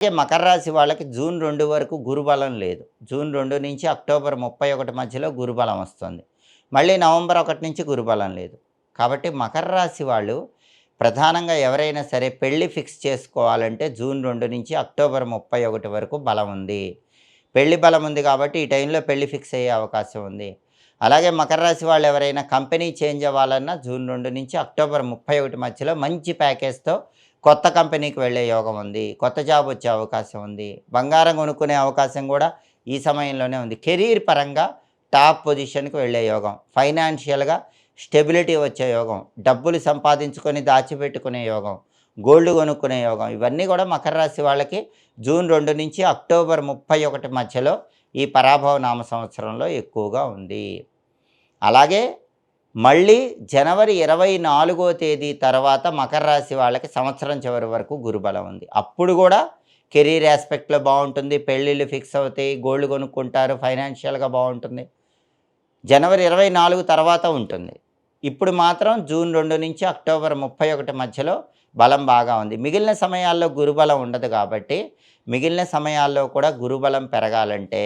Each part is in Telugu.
మకర రాశి వాళ్ళకి జూన్ 2 వరకు గురుబలం లేదు. జూన్ 2 నుంచి అక్టోబర్ 31 మధ్యలో గురుబలం వస్తుంది. మళ్ళీ నవంబర్ 1 నుంచి గురుబలం లేదు. కాబట్టి మకర రాశి వాళ్ళు ప్రధానంగా ఎవరైనా సరే పెళ్లి ఫిక్స్ చేసుకోవాలంటే జూన్ 2 నుంచి అక్టోబర్ 31 వరకు బలం ఉంది. పెళ్లి బలం ఉంది కాబట్టి ఈ టైంలో పెళ్లి ఫిక్స్ అయ్యే అవకాశం ఉంది. అలాగే మకర రాశి వాళ్ళు ఎవరైనా కంపెనీ చేంజ్ అవ్వాలన్నా జూన్ 2 నుంచి అక్టోబర్ 31 మధ్యలో మంచి ప్యాకేజ్‌తో కొత్త కంపెనీకి వెళ్ళే యోగం ఉంది. కొత్త జాబ్ వచ్చే అవకాశం ఉంది. బంగారం కొనుక్కునే అవకాశం కూడా ఈ సమయంలోనే ఉంది. కెరీర్ పరంగా టాప్ పొజిషన్‌కి వెళ్ళే యోగం. ఫైనాన్షియల్‌గా స్టెబిలిటీ వచ్చే యోగం. డబ్బులు సంపాదించుకొని దాచిపెట్టుకునే యోగం. గోల్డ్ కొనుక్కునే యోగం. ఇవన్నీ కూడా మకర రాశి వాళ్ళకి జూన్ 2 నుంచి అక్టోబర్ 31 మధ్యలో ఈ పరాభవ నామ సంవత్సరంలో ఎక్కువగా ఉంది. అలాగే మళ్ళీ జనవరి 24వ తేదీ తర్వాత మకర రాశి వాళ్ళకి సంవత్సరం చివరి వరకు గురుబలం ఉంది. అప్పుడు కూడా కెరీర్ ఆస్పెక్ట్‌లో బావుంటుంది. పెళ్ళిళ్ళు ఫిక్స్ అవుతాయి. గోల్డ్ కొనుక్కుంటారు. ఫైనాన్షియల్‌గా బావుంటుంది. జనవరి 24 తర్వాత ఉంటుంది. ఇప్పుడు మాత్రం జూన్ 2 నుంచి అక్టోబర్ 31 మధ్యలో బలం బాగా ఉంది. మిగిలిన సమయాల్లో గురుబలం ఉండదు కాబట్టి, మిగిలిన సమయాల్లో కూడా గురుబలం పెరగాలంటే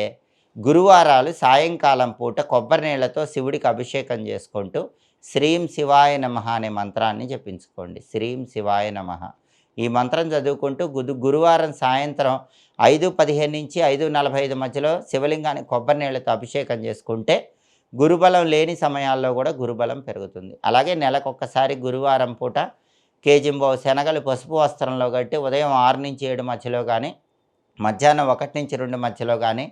గురువారాలు సాయంకాలం పూట కొబ్బరి నీళ్లతో శివుడికి అభిషేకం చేసుకుంటూ శ్రీం శివాయ నమః అనే మంత్రాన్ని జపించుకోండి. శ్రీం శివాయ నమః ఈ మంత్రం చదువుకుంటూ గురువారం సాయంత్రం 5:15 నుంచి 5:45 మధ్యలో శివలింగానికి కొబ్బరి నీళ్లతో అభిషేకం చేసుకుంటే గురుబలం లేని సమయాల్లో కూడా గురుబలం పెరుగుతుంది. అలాగే నెలకొక్కసారి గురువారం పూట కేజింబావు శనగలు పసుపు వస్త్రంలో కట్టి ఉదయం 6 నుంచి 7 మధ్యలో కానీ, మధ్యాహ్నం 1 నుంచి 2 మధ్యలో కానీ,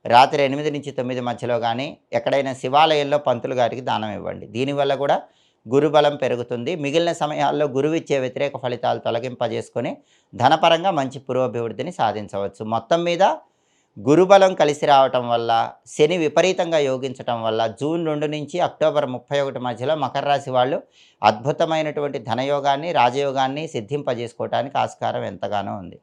రాత్రి 8 నుంచి 9 మధ్యలో కానీ ఎక్కడైనా శివాలయంలో పంతులు గారికి దానం ఇవ్వండి. దీనివల్ల కూడా గురుబలం పెరుగుతుంది. మిగిలిన సమయాల్లో గురువిచ్చే వ్యతిరేక ఫలితాలు తొలగింపజేసుకొని ధనపరంగా మంచి పురోభివృద్ధిని సాధించవచ్చు. మొత్తం మీద గురుబలం కలిసి రావటం వల్ల, శని విపరీతంగా యోగించటం వల్ల జూన్ 2 నుంచి అక్టోబర్ 31 మధ్యలో మకర రాశి వాళ్ళు అద్భుతమైనటువంటి ధనయోగాన్ని, రాజయోగాన్ని సిద్ధింపజేసుకోవటానికి ఆస్కారం ఎంతగానో ఉంది.